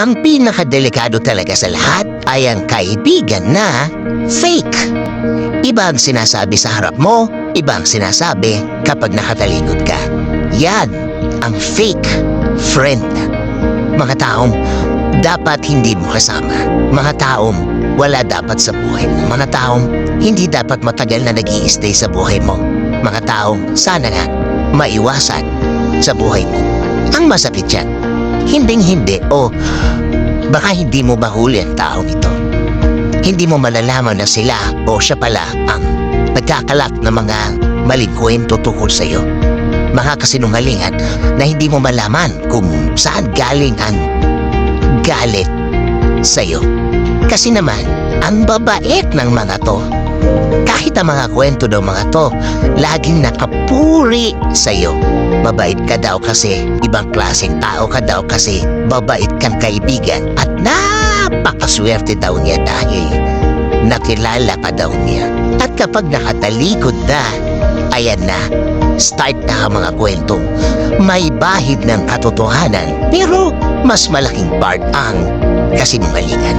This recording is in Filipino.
Ang pinakadelikado talaga sa lahat ay ang kaibigan na fake. Iba ang sinasabi sa harap mo, iba ang sinasabi kapag nakatalikod ka. Yan ang fake friend. Mga taong dapat hindi mo kasama. Mga taong wala dapat sa buhay mo. Mga taong hindi dapat matagal na nag-i-stay sa buhay mo. Mga taong sana nga maiwasan sa buhay mo. Ang masakit yan, hinding-hindi o baka hindi mo mahuli ang taong ito. Hindi mo malalaman na sila o siya pala ang nagkakalak ng mga maling kwento tungkol sa iyo. Mga kasinungalingan na hindi mo malaman kung saan galing ang galit sa iyo. Kasi naman, ang babait ng mga to. Kahit ang mga kwento ng mga to, laging nakapuri sa iyo. Mabait ka daw kasi, ibang klaseng tao ka daw kasi, babait kang kaibigan. At napakaswerte daw niya dahil nakilala ka daw niya. At kapag nakatalikod na, ayan na, start na ang mga kwentong may bahid ng katotohanan pero mas malaking part ang kasinungalingan.